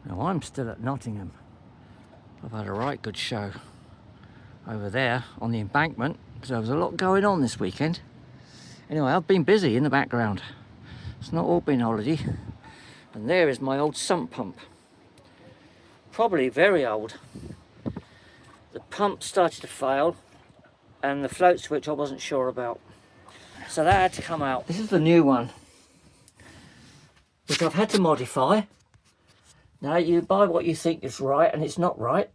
Now I'm still at Nottingham. I've had a right good show over there on the embankment because there was a lot going on this weekend. Anyway, I've been busy in the background. It's not all been holiday. And there is my old sump pump. Probably very old. The pump started to fail and the float switch I wasn't sure about. So that had to come out. This is the new one, which I've had to modify. Now you buy what you think is right and it's not right.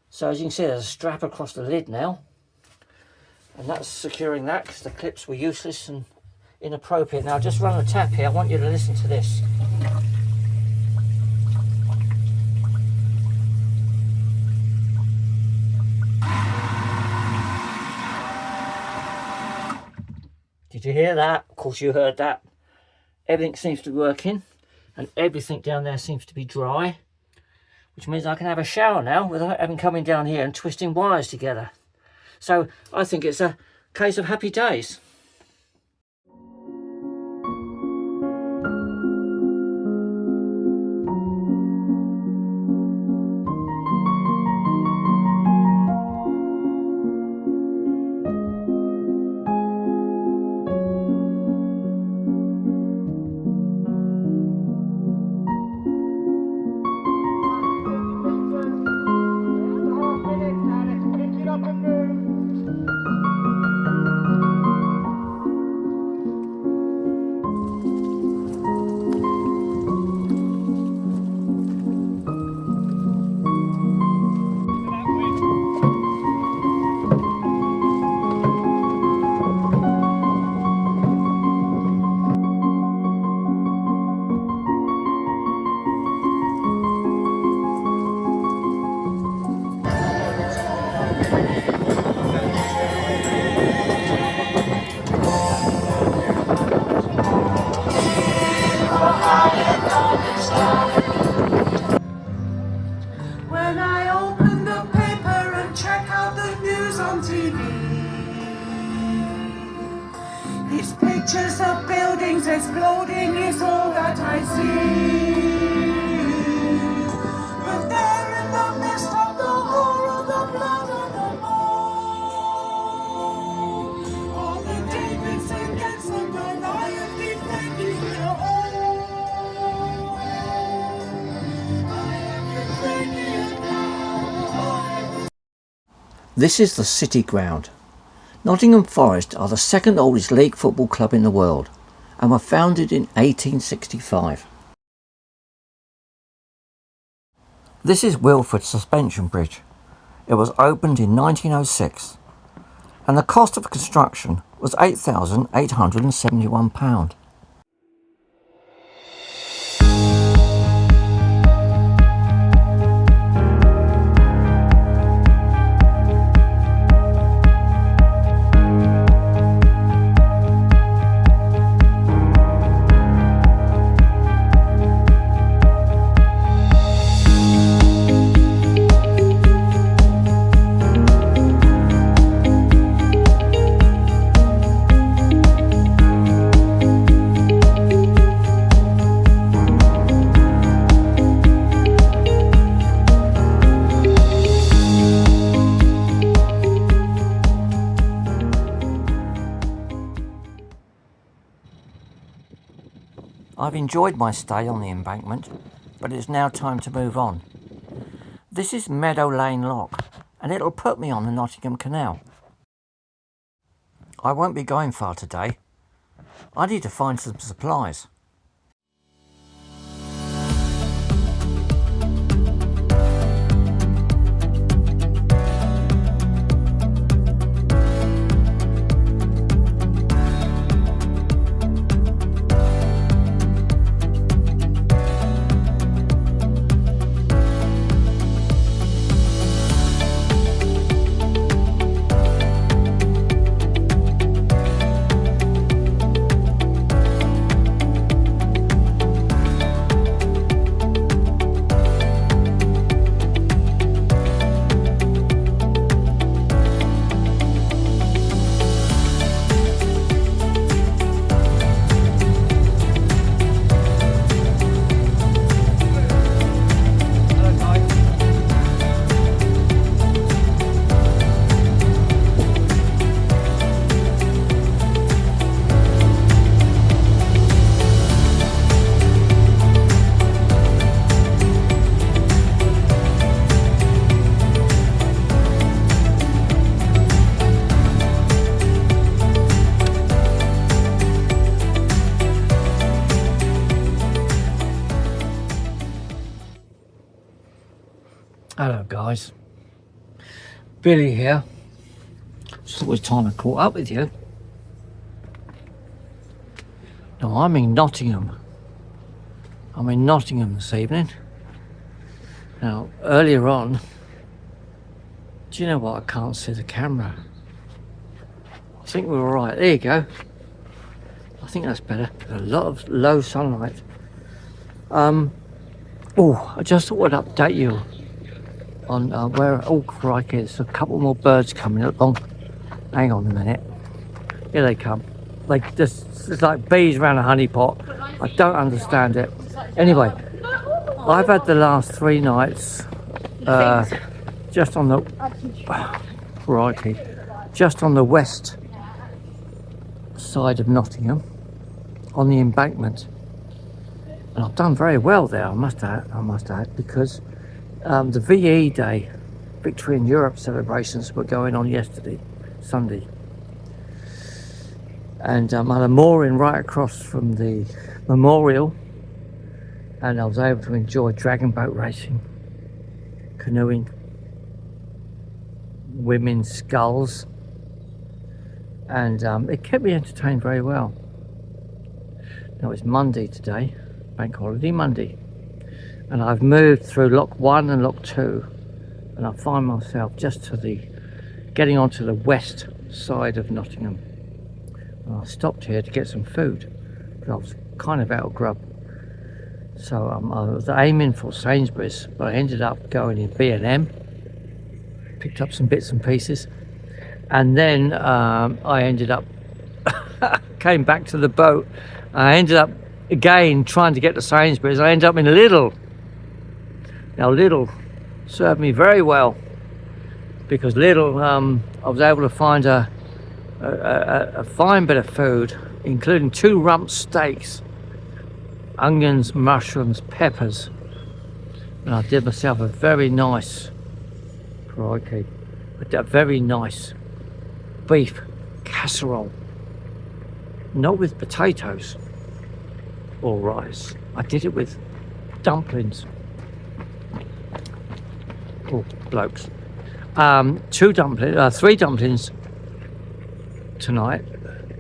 So as you can see, there's a strap across the lid now. And that's securing that because the clips were useless and inappropriate. Now just run a tap here. I want you to listen to this. Did you hear that? Of course you heard that. Everything seems to be working and everything down there seems to be dry, which means I can have a shower now without having coming down here and twisting wires together. So I think it's a case of happy days. When I open the paper and check out the news on TV, these pictures of buildings exploding is all that I see. But there in the midst of the horror, the blood and the mold, all the Davids against the Goliath defending their home. This is the City Ground. Nottingham Forest are the second oldest league football club in the world and were founded in 1865. This is Wilford Suspension Bridge. It was opened in 1906 and the cost of construction was £8,871. I've enjoyed my stay on the embankment, but it's now time to move on. This is Meadow Lane Lock, and it'll put me on the Nottingham Canal. I won't be going far today. I need to find some supplies. Hello guys, Billy here. Just thought it was time I caught up with you. Now I'm in Nottingham. I'm in Nottingham this evening. Now earlier on, do you know what? I can't see the camera. I think we're alright. There you go. I think that's better. There's a lot of low sunlight. Oh, I just thought I'd update you on where. Oh crikey, there's a couple more birds coming along. Hang on a minute. Here they come. Like it's like bees around a honey pot. I don't understand it. Anyway, I've had the last 3 nights just on the crikey, just on the west side of Nottingham, on the embankment, and I've done very well there. I must add, because the VE Day, Victory in Europe celebrations were going on yesterday, Sunday. And I had a mooring right across from the memorial, and I was able to enjoy dragon boat racing, canoeing, women's sculls, and it kept me entertained very well. Now it's Monday today, bank holiday Monday, and I've moved through Lock 1 and Lock 2, and I find myself just to the getting onto the west side of Nottingham. And I stopped here to get some food, but I was kind of out of grub. So I was aiming for Sainsbury's, but I ended up going in B&M, picked up some bits and pieces, and then I ended up, came back to the boat. I ended up again trying to get to Sainsbury's. I ended up in Lidl. Now Lidl served me very well, because Lidl, I was able to find a fine bit of food, including 2 rump steaks, onions, mushrooms, peppers, and I did myself a very nice, a very nice beef casserole, not with potatoes or rice. I did it with dumplings. Oh, blokes. 3 dumplings tonight,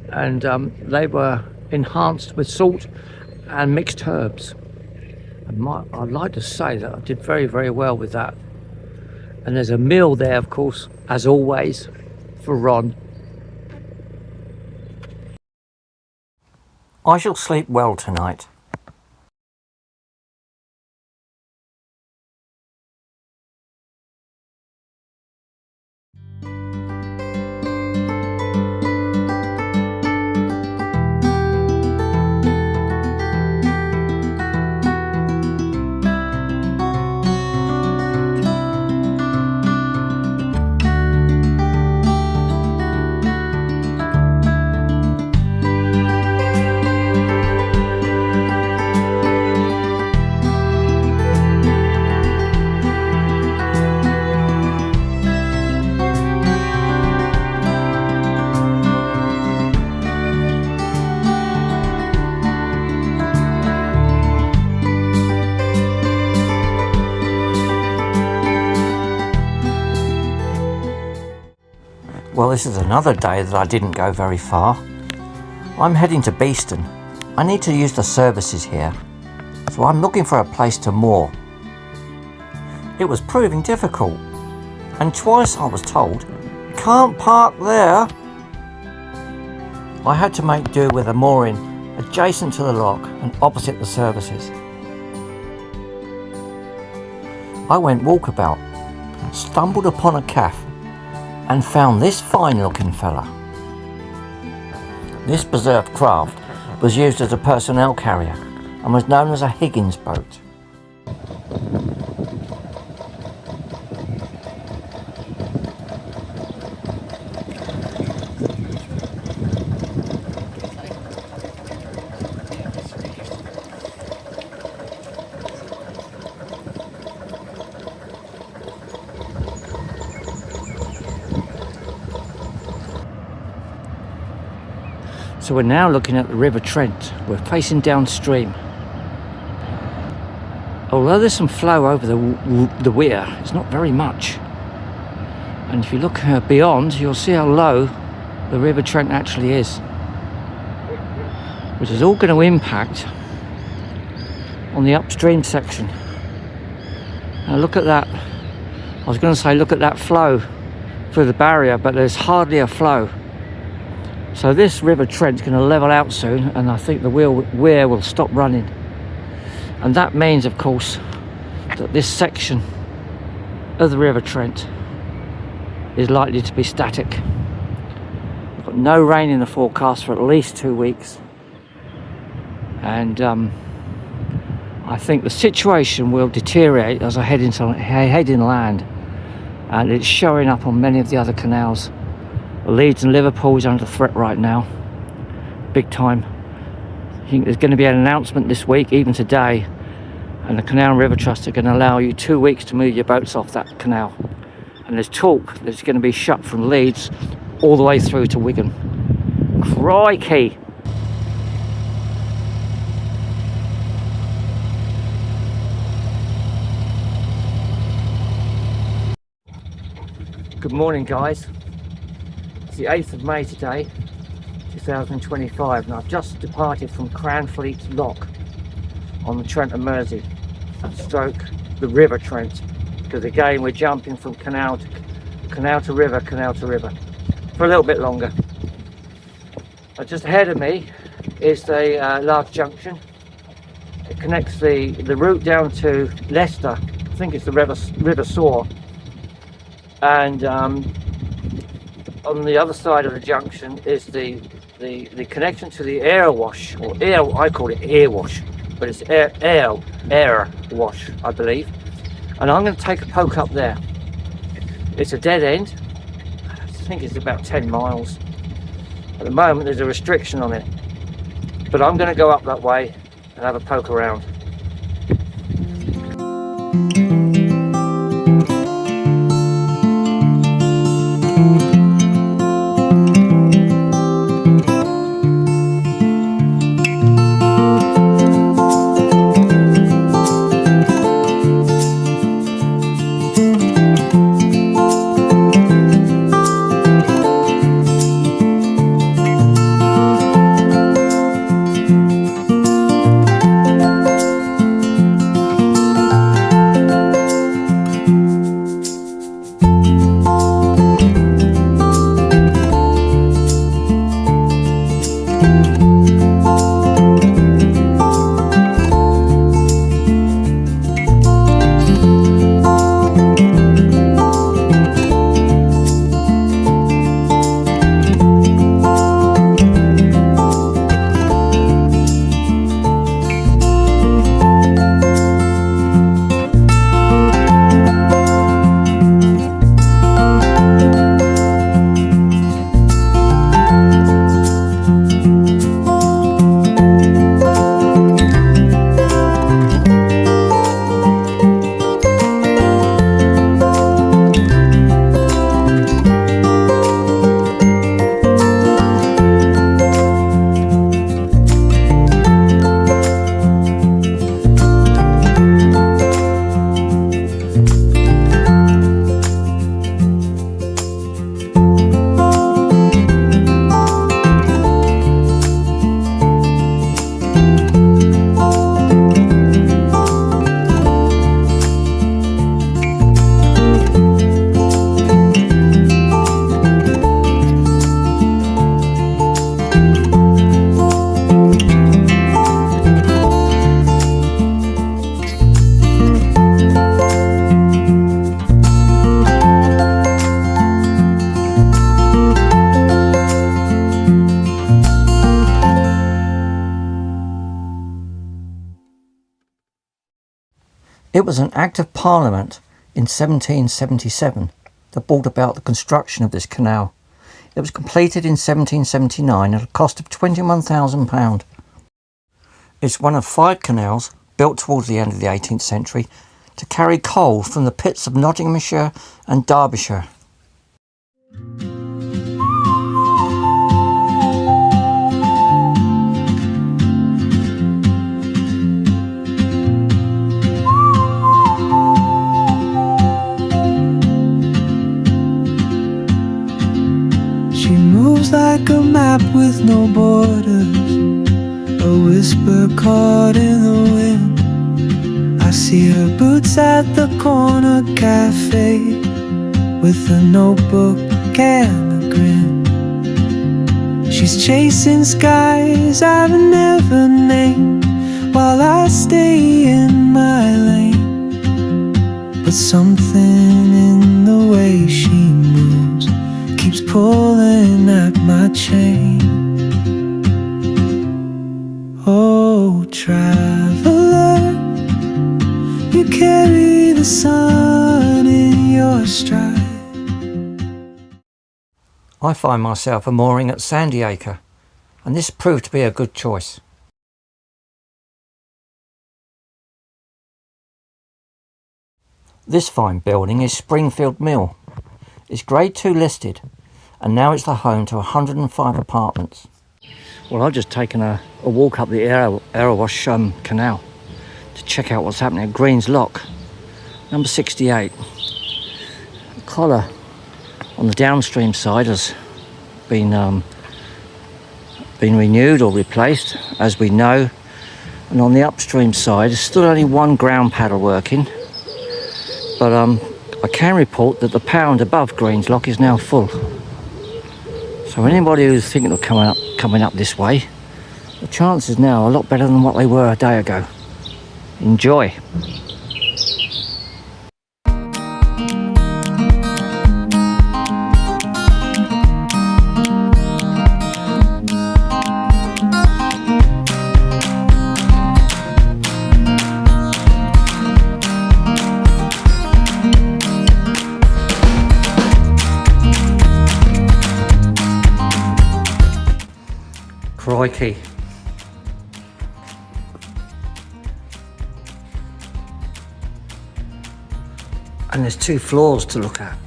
and they were enhanced with salt and mixed herbs. And I'd like to say that I did very, very well with that. And there's a meal there, of course, as always, for Ron. I shall sleep well tonight. Well, this is another day that I didn't go very far. I'm heading to Beeston. I need to use the services here, so I'm looking for a place to moor. It was proving difficult, and twice I was told, "Can't park there." I had to make do with a mooring adjacent to the lock and opposite the services. I went walkabout, stumbled upon a cafe, and found this fine looking fella. This preserved craft was used as a personnel carrier and was known as a Higgins boat. So we're now looking at the River Trent. We're facing downstream. although there's some flow over the weir, it's not very much. And if you look beyond, you'll see how low the River Trent actually is, which is all going to impact on the upstream section. Now look at that. I was going to say look at that flow through the barrier, but there's hardly a flow. So this River Trent's going to level out soon, and I think the weir will stop running. And that means, of course, that this section of the River Trent is likely to be static. We've got no rain in the forecast for at least 2 weeks. And I think the situation will deteriorate as I head inland, and it's showing up on many of the other canals. Leeds and Liverpool is under threat right now, big time. I think there's going to be an announcement this week, even today, and the Canal and River Trust are going to allow you 2 weeks to move your boats off that canal. And there's talk that it's going to be shut from Leeds all the way through to Wigan. Crikey! Good morning, guys. It's the 8th of May today, 2025, and I've just departed from Cranfleet Lock on the Trent and Mersey, stroke the River Trent, because again we're jumping from canal to river, for a little bit longer. Just ahead of me is the large junction. It connects the route down to Leicester. I think it's the River Soar, and on the other side of the junction is the connection to the Erewash, I call it Erewash, but it's Erewash, I believe. And I'm going to take a poke up there. It's a dead end. I think it's about 10 miles. At the moment there's a restriction on it, but I'm going to go up that way and have a poke around. It was an Act of Parliament in 1777 that brought about the construction of this canal. It was completed in 1779 at a cost of £21,000. It's one of 5 canals built towards the end of the 18th century to carry coal from the pits of Nottinghamshire and Derbyshire. like a map with no borders, a whisper caught in the wind. I see her boots at the corner cafe, with a notebook and a grin. She's chasing skies I've never named, while I stay in my lane. But something in the way she moves keeps pulling at my chain. Oh, traveler, you carry the sun in your stride. I find myself a mooring at Sandyacre, and this proved to be a good choice. This fine building is Springfield Mill. It's Grade 2 listed, and now it's the home to 105 apartments. Well, I've just taken a walk up the Erewash Canal to check out what's happening at Green's Lock, number 68. The collar on the downstream side has been renewed or replaced, as we know, and on the upstream side there's still only one ground paddle working, but I can report that the pound above Green's Lock is now full. So anybody who's thinking of coming up this way, the chances now are a lot better than what they were a day ago. Enjoy. Crikey. And there's 2 floors to look at.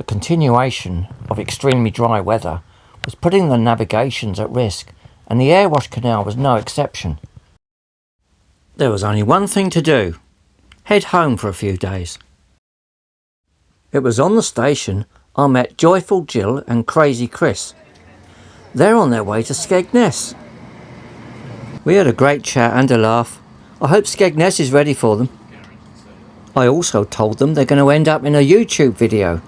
Continuation of extremely dry weather was putting the navigations at risk, and the Erewash Canal was no exception. There was only one thing to do: head home for a few days. It was on the station I met Joyful Jill and Crazy Chris. They're on their way to Skegness. We had a great chat and a laugh. I hope Skegness is ready for them. I also told them they're going to end up in a YouTube video.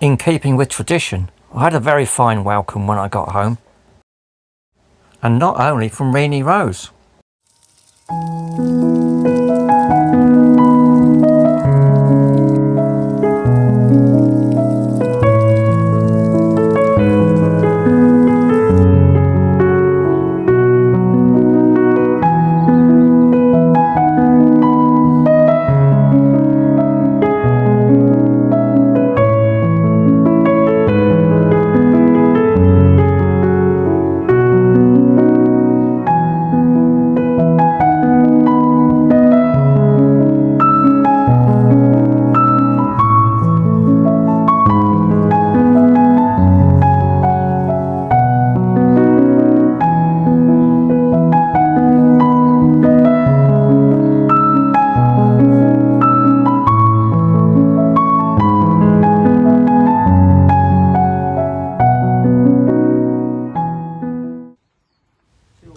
In keeping with tradition, I had a very fine welcome when I got home. And not only from Rennie Rose.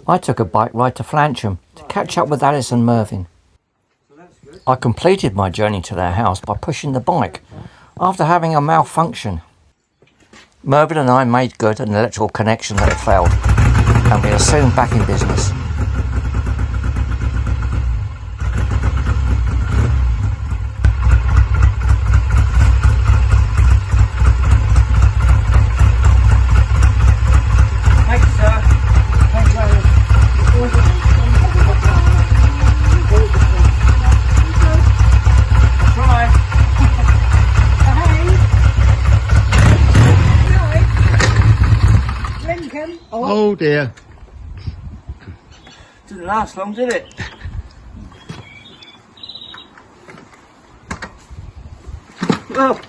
I took a bike ride to Flansham to catch up with Alice and Mervyn. I completed my journey to their house by pushing the bike after having a malfunction. Mervyn and I made good an electrical connection that had failed, and we are soon back in business. Oh dear. Didn't last long, did it? Oh.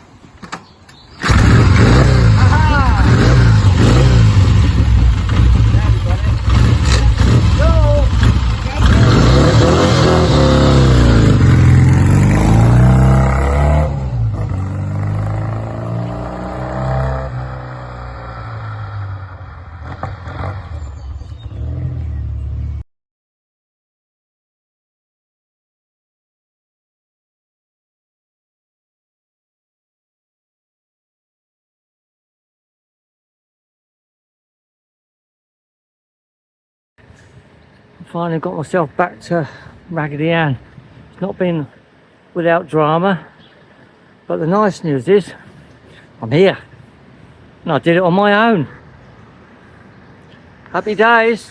Finally got myself back to Raggedy Ann. It's not been without drama, but the nice news is I'm here and I did it on my own. Happy days.